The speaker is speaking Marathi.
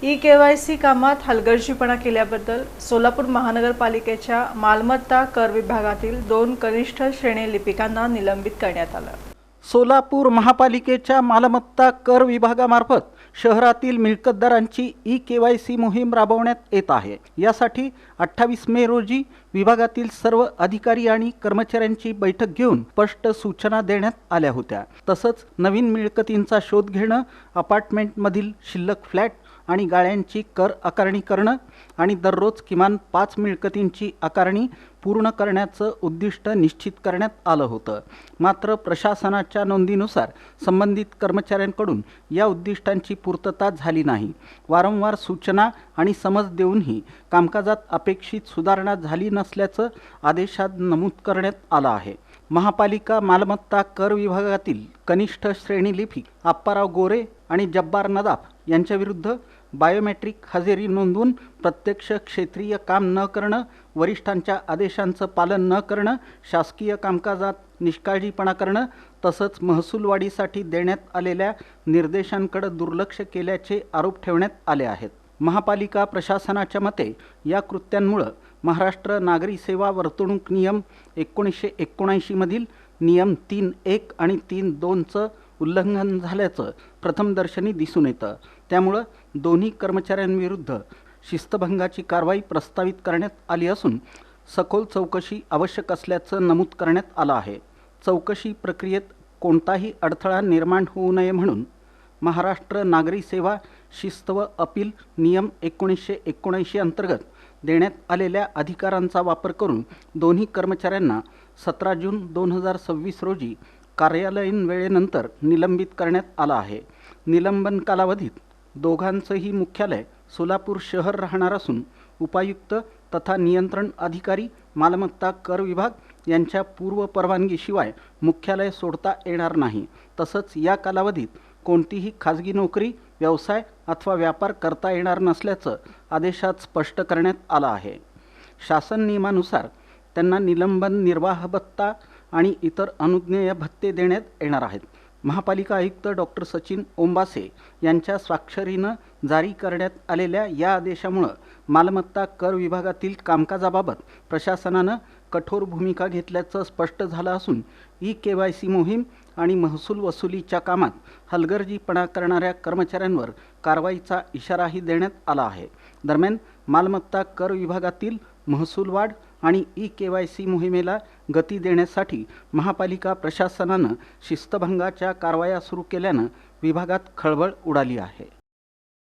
ई-केवायसी कामात हलगर्जीपणा केल्याबद्दल सोलापूर महानगरपालिकेच्या मालमत्ता कर विभागातील 2 कनिष्ठ श्रेणी लिपिकांना निलंबित करण्यात आलं। सोलापूर महापालिकेच्या मालमत्ता कर विभागामार्फत शहरातील मिळकतदारांची ई-केवायसी मोहीम राबवण्यात येत आहे। यासाठी 28 मे रोजी विभागातील सर्व अधिकारी आणि कर्मचाऱ्यांची बैठक घेऊन स्पष्ट सूचना देण्यात आल्या होत्या। तसंच नवीन मिळकतींचा शोध घेणं, अपार्टमेंटमधील शिल्लक फ्लॅट आणि गाळ्यांची कर आकारणी करणं आणि दररोज किमान 5 मिळकतींची आकारणी पूर्ण करण्याचं उद्दिष्ट निश्चित करण्यात आलं होतं। मात्र प्रशासनाच्या नोंदीनुसार संबंधित कर्मचाऱ्यांकडून या उद्दिष्टांची पूर्तता झाली नाही। वारंवार सूचना आणि समज देऊनही कामकाजात अपेक्षित सुधारणा झाली नसल्याचं आदेशात नमूद करण्यात आलं आहे। महापालिका मालमत्ता कर विभागातील कनिष्ठ श्रेणी लिपिक आप्पाराव गोरे आणि जब्बार नदाफ यांच्याविरुद्ध बायोमेट्रिक हजेरी नोंदवून प्रत्यक्ष क्षेत्रीय काम न करणं, वरिष्ठांच्या आदेशांचं पालन न करणं, शासकीय कामकाजात निष्काळजीपणा करणं तसंच महसूलवाढीसाठी देण्यात आलेल्या निर्देशांकडे दुर्लक्ष केल्याचे आरोप ठेवण्यात आले आहेत। महापालिका प्रशासनाच्या मते या कृत्यांमुळे महाराष्ट्र नागरी सेवा वर्तणूक नियम 1979 मधील नियम 3.1 आणि 3.2चं उल्लंघन झाल्याचं प्रथमदर्शनी दिसून येतं। त्यामुळे दोन्ही कर्मचाऱ्यांविरुद्ध शिस्तभंगाची कारवाई प्रस्तावित करण्यात आली असून सखोल चौकशी आवश्यक असल्याचं नमूद करण्यात आलं आहे। चौकशी प्रक्रियेत कोणताही अडथळा निर्माण होऊ नये म्हणून महाराष्ट्र नागरी सेवा शिस्त व अपील नियम 1979 अंतर्गत देण्यात आलेल्या अधिकारांचा वापर करून दोन्ही कर्मचाऱ्यांना 17 जून 2026 रोजी कार्यालयीन वेळेनंतर निलंबित करण्यात आलं आहे। निलंबन कालावधीत दोघांचंही मुख्यालय सोलापूर शहर राहणार असून उपायुक्त तथा नियंत्रण अधिकारी मालमत्ता कर विभाग यांच्या पूर्व परवानगीशिवाय मुख्यालय सोडता येणार नाही। तसंच या कालावधीत कोणतीही खाजगी नोकरी, व्यवसाय अथवा व्यापार करता येणार नसल्याचं आदेशात स्पष्ट करण्यात आलं आहे। शासन नियमानुसार त्यांना निलंबन निर्वाह भत्ता आणि इतर अनुज्ञेय भत्ते देण्यात येणार आहेत। महापालिका आयुक्त डॉक्टर सचिन ओंबासे यांच्या स्वाक्षरीनं जारी करण्यात आलेल्या या आदेशामुळे मालमत्ता कर विभागातील कामकाजाबाबत प्रशासनानं कठोर भूमिका घेतल्याचं स्पष्ट झालं असून ई-केवायसी मोहीम आणि महसूल वसुलीच्या कामात हलगर्जीपणा करणाऱ्या कर्मचाऱ्यांवर कारवाईचा इशाराही देण्यात आला आहे। दरम्यान मालमत्ता कर विभागातील महसूलवाढ आणि ई-केवायसी मोहिमेला गती देण्यासाठी महापालिका प्रशासनानं शिस्तभंगाच्या कारवाया सुरू केल्यानं विभागात खळबळ उडाली आहे।